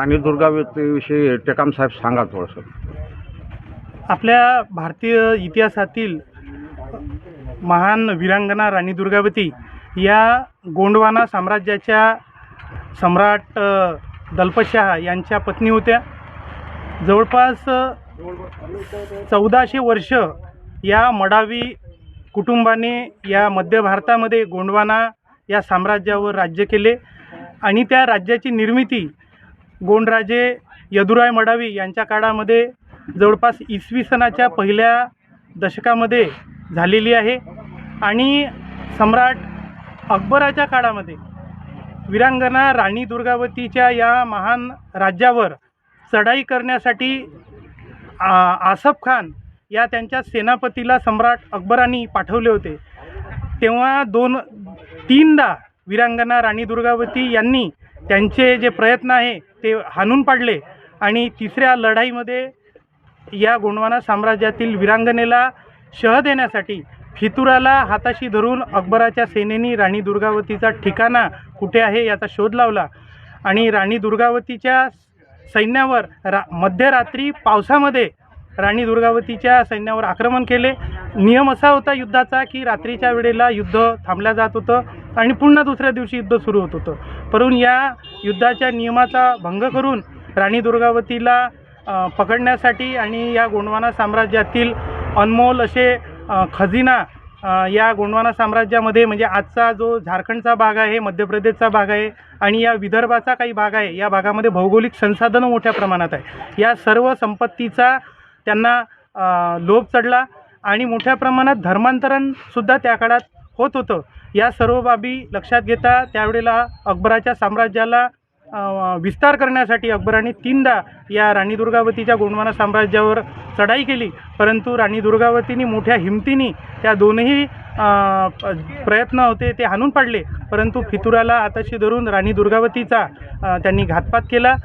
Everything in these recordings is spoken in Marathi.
राणी दुर्गावतीविषयी टेकाम साहेब सांगा थोडंसं. आपल्या भारतीय इतिहासातील महान वीरांगना राणी दुर्गावती या गोंडवाना साम्राज्याच्या सम्राट दलपतशाह यांच्या पत्नी होत्या. जवळपास 1400 वर्ष या मडावी कुटुंबाने या मध्य भारतामध्ये गोंडवाना या साम्राज्यावर राज्य केले आणि त्या राज्याची निर्मिती गोंडराजे यदुराय मडावी यांच्या काळामध्ये जवळपास इसवी सनाच्या पहिल्या दशकामध्ये झालेली आहे. आणि सम्राट अकबराच्या काळामध्ये वीरांगना राणी दुर्गावतीच्या या महान राज्यावर चढाई करण्यासाठी आसफ खान या त्यांच्या सेनापतीला सम्राट अकबरांनी पाठवले होते. तेव्हा तीनदा वीरांगना राणी दुर्गावती यांनी त्यांचे जे प्रयत्न आहे ते हाणून पाडले आणि तिसऱ्या लढाईमध्ये या गोंडवाना साम्राज्यातील वीरांगनेला शह देण्यासाठी फितुराला हाताशी धरून अकबराच्या सेनेनी राणी दुर्गावतीचा ठिकाणा कुठे आहे याचा शोध लावला आणि राणी दुर्गावतीच्या सैन्यावर मध्यरात्री पावसामध्ये राणी दुर्गावतीच्या सैन्यावर आक्रमण केले. नियम असा होता युद्धाचा की रात्रीच्या वेळेला युद्ध थांबलं जात होतं आणि पुन्हा दुसऱ्या दिवशी युद्ध सुरू होत होतं. परंतु या युद्धाच्या नियमाचा भंग करून राणी दुर्गावतीला पकडण्यासाठी आणि या गोंडवाना साम्राज्यातील अनमोल असे खजिना या गोंडवाना साम्राज्यामध्ये म्हणजे आजचा जो झारखंडचा भाग आहे, मध्य प्रदेशचा भाग आहे आणि या विदर्भाचा काही भाग आहे, या भागामध्ये भौगोलिक संसाधनं मोठ्या प्रमाणात आहे. या सर्व संपत्तीचा त्यांना लोभ चढला आणि मोठ्या प्रमाणात धर्मांतरणसुद्धा त्या काळात होत होतं. या सर्व बाबी लक्षात घेता त्यावेळेला अकबराच्या साम्राज्याला विस्तार करण्यासाठी अकबराने तीनदा या राणी दुर्गावतीच्या गोंडवाना साम्राज्यावर चढाई केली. परंतु राणी दुर्गावतीने मोठ्या हिमतीने त्या दोनही प्रयत्न होते ते हाणून पाडले. परंतु फितुराला हाताशी धरून राणी दुर्गावतीचा त्यांनी घातपात केला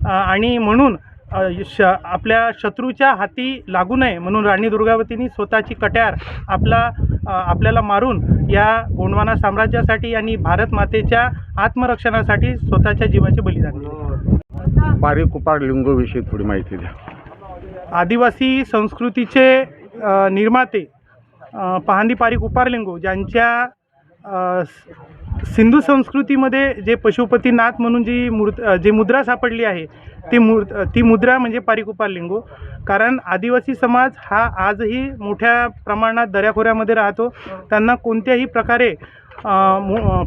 आणि म्हणून आपल्या शत्रूच्या हाती लागू नये म्हणून राणी दुर्गावतीने स्वतःची कट्यार आपल्याला मारून या गोंडवाना साम्राज्यासाठी आणि भारत मातेच्या आत्मरक्षणासाठी स्वतःच्या जीवाचे बलिदान दिले. पारी कुपार लिंगोविषयी थोडी माहिती द्या. आदिवासी संस्कृतीचे निर्माते पहांदी पारी कुपार लिंगो ज्यांच्या सिंधू संस्कृतीमध्ये जे पशुपतीनाथ म्हणून जी मुद्रा सापडली आहे ती मुद्रा म्हणजे पारी कुपार लिंगो. कारण आदिवासी समाज हा आजही मोठ्या प्रमाणात दऱ्याखोऱ्यामध्ये राहतो. त्यांना कोणत्याही प्रकारे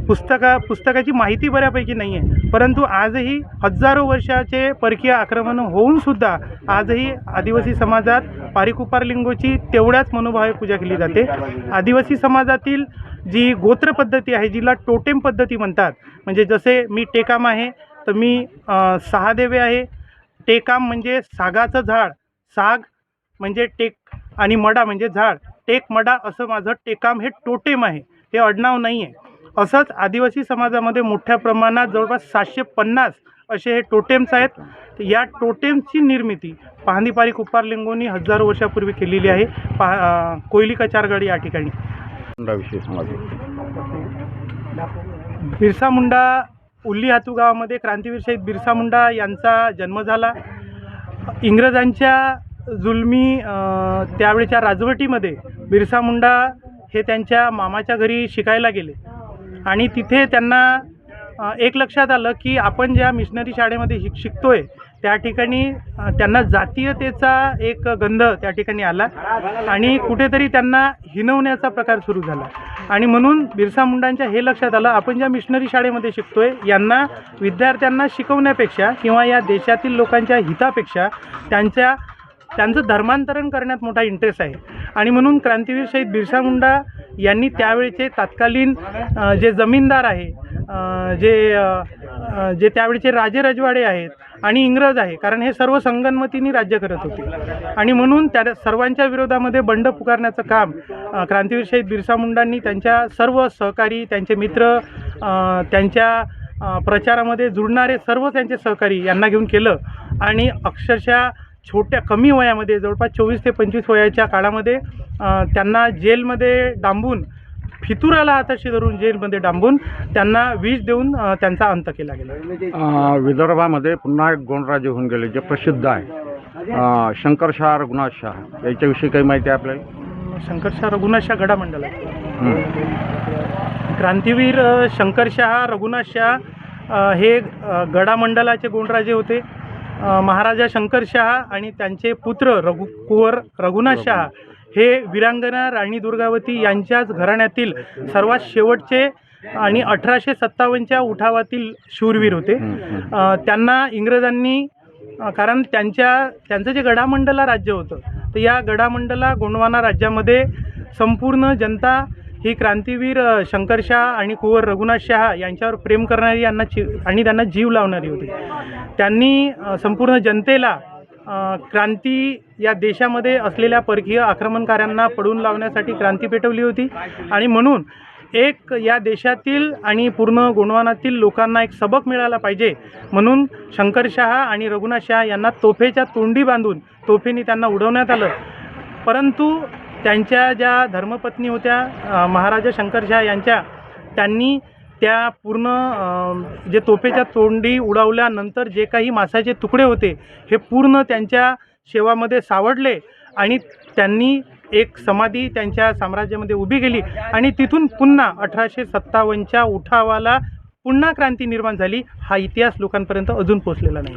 पुस्तकाची माहिती बऱ्यापैकी नाही आहे. परंतु आजही हजारो वर्षाचे परकीय आक्रमण होऊनसुद्धा आजही आदिवासी समाजात पारी कुपार लिंगोची तेवढ्याच मनोभावे पूजा केली जाते. आदिवासी समाजातील जी गोत्र पद्धती आहे जिला टोटेम पद्धती म्हणतात. म्हणजे जसे मी टेकाम आहे तर मी सहादेवे आहे. टेकाम म्हणजे सागाचं झाड, साग म्हणजे टेक आणि मडा म्हणजे झाड, टेक मडा असं माझं टेकाम हे टोटेम आहे, हे आडनाव नाही आहे. असंच आदिवासी समाजामध्ये मोठ्या प्रमाणात जवळपास 750 असे हे टोटेम्स आहेत. या टोटेम्सची निर्मिती पहांदी पारी कुपार लिंगोनी हजारो वर्षापूर्वी केलेली आहे. कोयली कचारगड या ठिकाणी. बिरसा मुंडा उल्ली हातू गावामध्ये क्रांतीवीर शहीद बिरसा मुंडा यांचा जन्म झाला. इंग्रजांच्या जुलमी त्यावेळच्या राजवटीमध्ये बिरसा मुंडा हे त्यांच्या मामाच्या घरी शिकायला गेले आणि तिथे त्यांना एक लक्षात आलं की आपण ज्या मिशनरी शाळेमध्ये शिकतोय त्या ठिकाणी त्यांना जातीयतेचा एक गंध त्या ठिकाणी आला आणि कुठेतरी त्यांना हिणवण्याचा प्रकार सुरू झाला. आणि म्हणून बिरसा मुंडांच्या हे लक्षात आलं आपण ज्या मिशनरी शाळेमध्ये शिकतोय यांना विद्यार्थ्यांना शिकवण्यापेक्षा किंवा या देशातील लोकांच्या हितापेक्षा त्यांचं धर्मांतरण करण्यात मोठा इंटरेस्ट आहे. आणि म्हणून क्रांतीवीर शहीद बिरसा मुंडा यांनी त्यावेळचे तत्कालीन जे जमीनदार आहे, जे त्यावेळचे राजे रजवाडे आहेत आणि इंग्रज आहे, कारण हे सर्व संगनमतीने राज्य करत होते आणि म्हणून त्या सर्वांच्या विरोधामध्ये बंड पुकारण्याचं काम क्रांतीवीर शहीद बिरसा मुंडांनी त्यांच्या सर्व सहकारी, त्यांचे मित्र, त्यांच्या प्रचारामध्ये जुळणारे सर्व त्यांचे सहकारी यांना घेऊन केलं. आणि अक्षरशः छोट्या कमी वयामध्ये जवळपास 24 ते 25 वयाच्या काळामध्ये त्यांना जेलमध्ये डांबून फितुराला हाताशी धरून जेलमध्ये डांबून त्यांना विष देऊन त्यांचा अंत केला गेला. विदर्भामध्ये पुन्हा एक गोंडराजे होऊन गेले जे प्रसिद्ध आहे, शंकरशाह रघुनाथशाह, याच्याविषयी काही माहिती आहे आपल्याला? शंकरशाह रघुनाथशाह गडामंडलात हं. क्रांतीवीर शंकरशाह रघुनाथशाह हे गडामंडलाचे गोंडराजे होते. महाराजा शंकरशाह आणि त्यांचे पुत्र कुंवर रघुनाथशाह हे वीरांगना राणी दुर्गावती यांच्याच घराण्यातील सर्वात शेवटचे आणि 1857च्या उठावातील शूरवीर होते. त्यांना इंग्रजांनी, कारण त्यांचं जे गडामंडला राज्य होतं, तर या गडामंडला गोंडवाना राज्यामध्ये संपूर्ण जनता ही क्रांतीवीर शंकरशाह आणि कुंवर रघुनाथशाह यांच्यावर प्रेम करणारी आणि त्यांना जीव लावणारी होती. त्यांनी संपूर्ण जनतेला क्रांती या देशामध्ये असलेल्या परकीय आक्रमणकाऱ्यांना पळून लावण्यासाठी क्रांती पेटवली होती. आणि म्हणून एक या देशातील आणि पूर्ण गोंडवानातील लोकांना एक सबक मिळाला पाहिजे म्हणून शंकरशाह आणि रघुनाथशाह यांना तोफेच्या तोंडी बांधून तोफेने त्यांना उडवण्यात आलं. परंतु त्यांच्या ज्या धर्मपत्नी होत्या महाराजा शंकरशाह यांच्या, त्यांनी त्या पूर्ण जे तोफेच्या तोंडी उडवल्यानंतर जे काही मांसाचे तुकडे होते हे पूर्ण त्यांच्या शेवामध्ये सावडले आणि त्यांनी एक समाधी त्यांच्या साम्राज्यामध्ये उभी केली आणि तिथून पुन्हा 1857च्या उठावाला पुन्हा क्रांती निर्माण झाली. हा इतिहास लोकांपर्यंत अजून पोहोचलेला नाही.